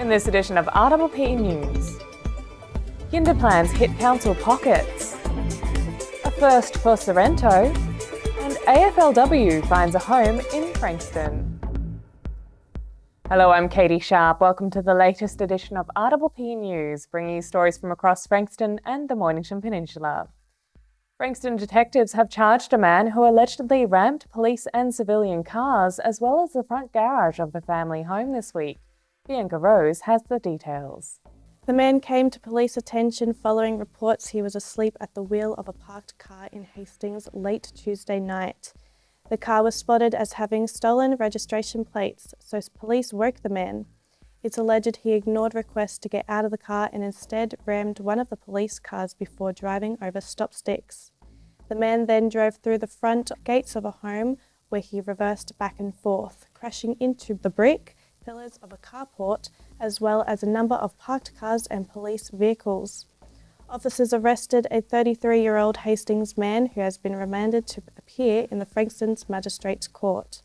In this edition of RPP News, kinder plans hit council pockets, a first for Sorrento, and AFLW finds a home in Frankston. Hello, I'm Catie Sharp. Welcome to the latest edition of RPP News, bringing you stories from across Frankston and the Mornington Peninsula. Frankston detectives have charged a man who allegedly rammed police and civilian cars, as well as the front garage of the family home this week. Bianca Rose has the details. The man came to police attention following reports he was asleep at the wheel of a parked car in Hastings late Tuesday night. The car was spotted as having stolen registration plates, so police woke the man. It's alleged he ignored requests to get out of the car and instead rammed one of the police cars before driving over stop sticks. The man then drove through the front gates of a home where he reversed back and forth, crashing into the brick pillars of a carport, as well as a number of parked cars and police vehicles. Officers arrested a 33-year-old Hastings man who has been remanded to appear in the Frankston's Magistrates Court.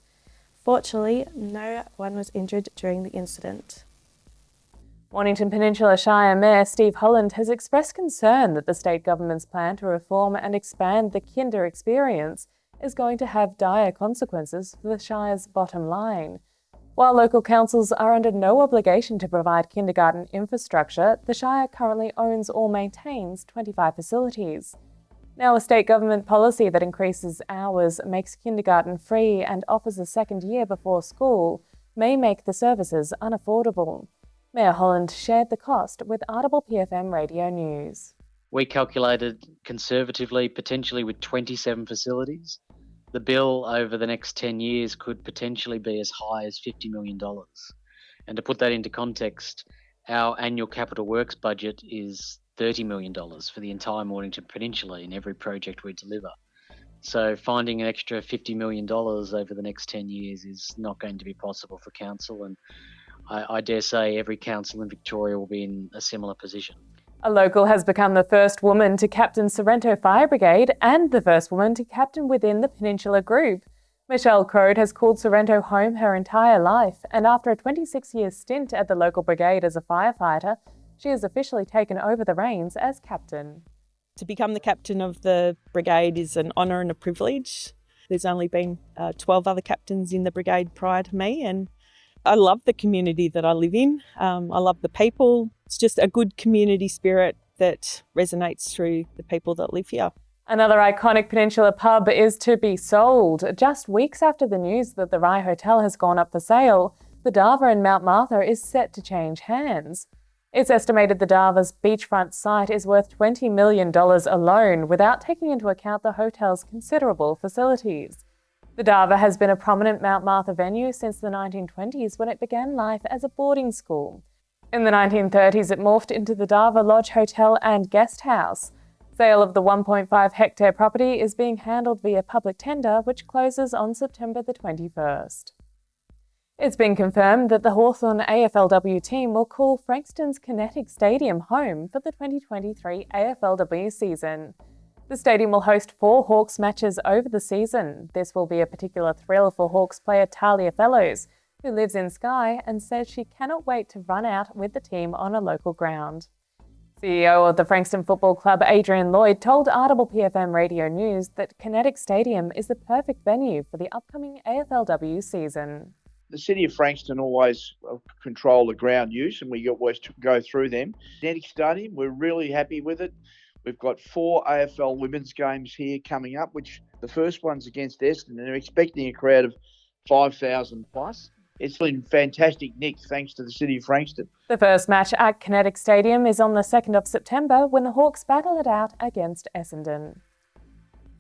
Fortunately, no one was injured during the incident. Mornington Peninsula Shire Mayor Steve Holland has expressed concern that the state government's plan to reform and expand the kinder experience is going to have dire consequences for the Shire's bottom line. While local councils are under no obligation to provide kindergarten infrastructure, the Shire currently owns or maintains 25 facilities. Now, a state government policy that increases hours, makes kindergarten free and offers a second year before school may make the services unaffordable. Mayor Holland shared the cost with RPPFM Radio News. We calculated conservatively, potentially with 27 facilities. The bill over the next 10 years could potentially be as high as $50 million. And to put that into context, our annual capital works budget is $30 million for the entire Mornington Peninsula in every project we deliver. So finding an extra $50 million over the next 10 years is not going to be possible for council, and I dare say every council in Victoria will be in a similar position. A local has become the first woman to captain Sorrento Fire Brigade and the first woman to captain within the Peninsula Group. Michelle Crode has called Sorrento home her entire life, and after a 26-year stint at the local brigade as a firefighter, she has officially taken over the reins as captain. To become the captain of the brigade is an honour and a privilege. There's only been 12 other captains in the brigade prior to me, and I love the community that I live in. I love the people. It's just a good community spirit that resonates through the people that live here. Another iconic Peninsula pub is to be sold. Just weeks after the news that the Rye Hotel has gone up for sale, the Dava in Mount Martha is set to change hands. It's estimated the Dava's beachfront site is worth $20 million alone, without taking into account the hotel's considerable facilities. The Dava has been a prominent Mount Martha venue since the 1920s, when it began life as a boarding school. In the 1930s, it morphed into the Dava Lodge Hotel and Guest House. Sale of the 1.5-hectare property is being handled via public tender, which closes on September the 21st. It's been confirmed that the Hawthorn AFLW team will call Frankston's Kinetic Stadium home for the 2023 AFLW season. The stadium will host 4 Hawks matches over the season. This will be a particular thrill for Hawks player Talia Fellows, who lives in Skye and says she cannot wait to run out with the team on a local ground. CEO of the Frankston Football Club, Adrian Lloyd, told RPPFM Radio News that Kinetic Stadium is the perfect venue for the upcoming AFLW season. The City of Frankston always control the ground use, and we always go through them. Kinetic Stadium, we're really happy with it. We've got 4 AFL women's games here coming up, which the first one's against Essendon, and they're expecting a crowd of 5,000 plus. It's been fantastic, Nick, thanks to the City of Frankston. The first match at Kinetic Stadium is on the 2nd of September, when the Hawks battle it out against Essendon.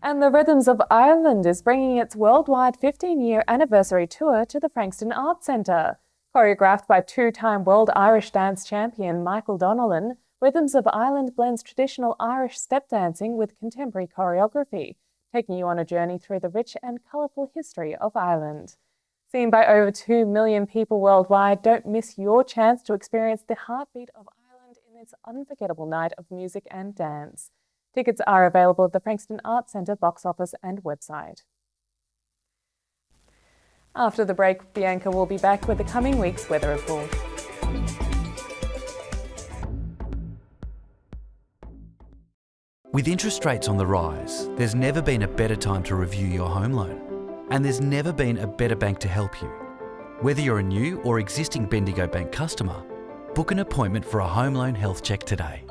And the Rhythms of Ireland is bringing its worldwide 15-year anniversary tour to the Frankston Arts Centre. Choreographed by 2-time World Irish Dance Champion Michael Donnellan, Rhythms of Ireland blends traditional Irish step dancing with contemporary choreography, taking you on a journey through the rich and colourful history of Ireland. Seen by over 2 million people worldwide, don't miss your chance to experience the heartbeat of Ireland in its unforgettable night of music and dance. Tickets are available at the Frankston Arts Centre box office and website. After the break, Bianca will be back with the coming week's weather report. With interest rates on the rise, there's never been a better time to review your home loan. And there's never been a better bank to help you. Whether you're a new or existing Bendigo Bank customer, book an appointment for a home loan health check today.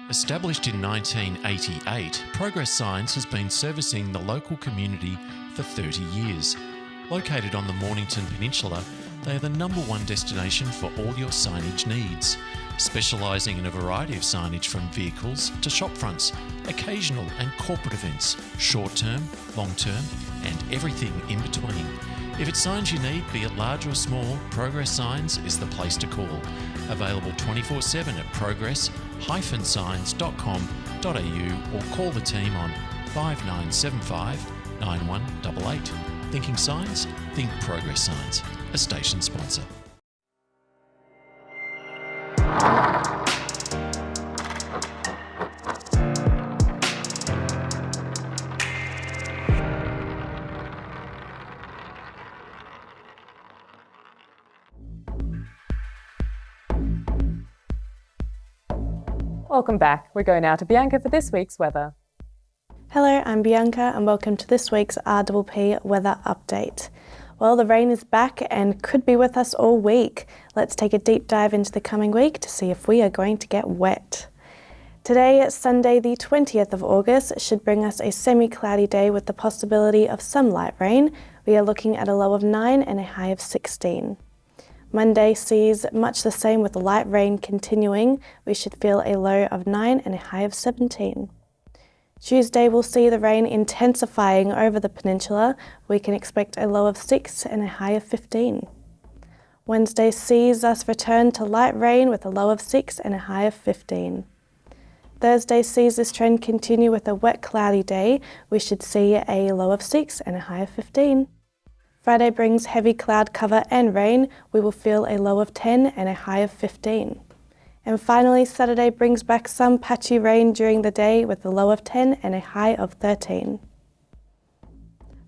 Established in 1988, Progress Signs has been servicing the local community for 30 years. Located on the Mornington Peninsula, they are the #1 destination for all your signage needs, specialising in a variety of signage from vehicles to shop fronts, occasional and corporate events, short-term, long-term and everything in between. If it's signs you need, be it large or small, Progress Signs is the place to call. Available 24/7 at progress-signs.com.au or call the team on 5975 9188. Thinking signs? Think Progress Signs, a station sponsor. Welcome back. We go now to Bianca for this week's weather. Hello, I'm Bianca and welcome to this week's RPP weather update. Well, the rain is back and could be with us all week. Let's take a deep dive into the coming week to see if we are going to get wet. Today, Sunday the 20th of August, should bring us a semi-cloudy day with the possibility of some light rain. We are looking at a low of 9 and a high of 16. Monday sees much the same with the light rain continuing. We should feel a low of 9 and a high of 17. Tuesday will see the rain intensifying over the peninsula. We can expect a low of 6 and a high of 15. Wednesday sees us return to light rain with a low of 6 and a high of 15. Thursday sees this trend continue with a wet, cloudy day. We should see a low of 6 and a high of 15. Friday brings heavy cloud cover and rain. We will feel a low of 10 and a high of 15. And finally, Saturday brings back some patchy rain during the day with a low of 10 and a high of 13.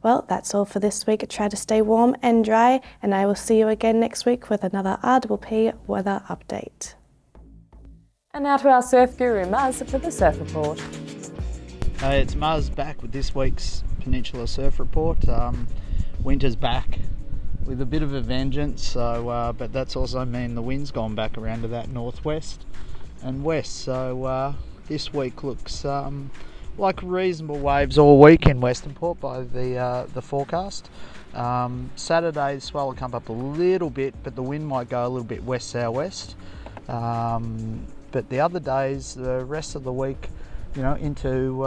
Well, that's all for this week. Try to stay warm and dry, and I will see you again next week with another RPP weather update. And now to our surf guru, Muzz, for the surf report. Hey, it's Muzz back with this week's Peninsula Surf Report. Winter's back with a bit of a vengeance, so but that's also mean the wind's gone back around to that northwest and west. So this week looks like reasonable waves all week in Western Port by the forecast. Saturday, the swell will come up a little bit, but the wind might go a little bit west-southwest. But the other days, the rest of the week, you know, into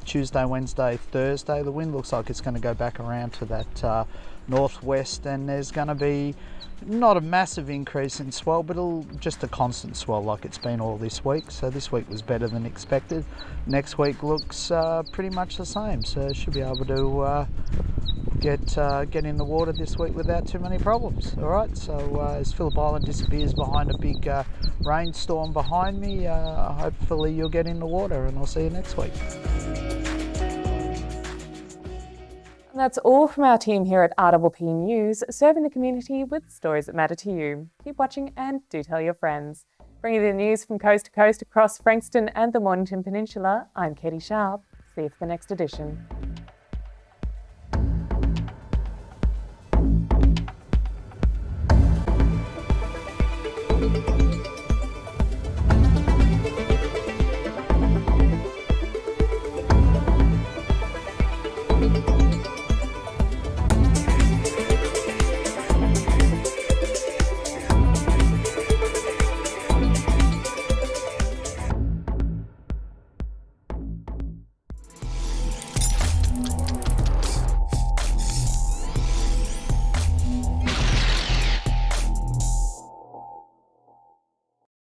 Tuesday, Wednesday, Thursday, the wind looks like it's going to go back around to that northwest, and there's going to be not a massive increase in swell, but just a constant swell like it's been all this week. So this week was better than expected. Next week looks pretty much the same, so should be able to get in the water this week without too many problems. All right, so as Phillip Island disappears behind a big rainstorm behind me, hopefully you'll get in the water, and I'll see you next week. And that's all from our team here at RPP News, serving the community with stories that matter to you. Keep watching and do tell your friends. Bringing you the news from coast to coast across Frankston and the Mornington Peninsula, I'm Catie Sharp. See you for the next edition.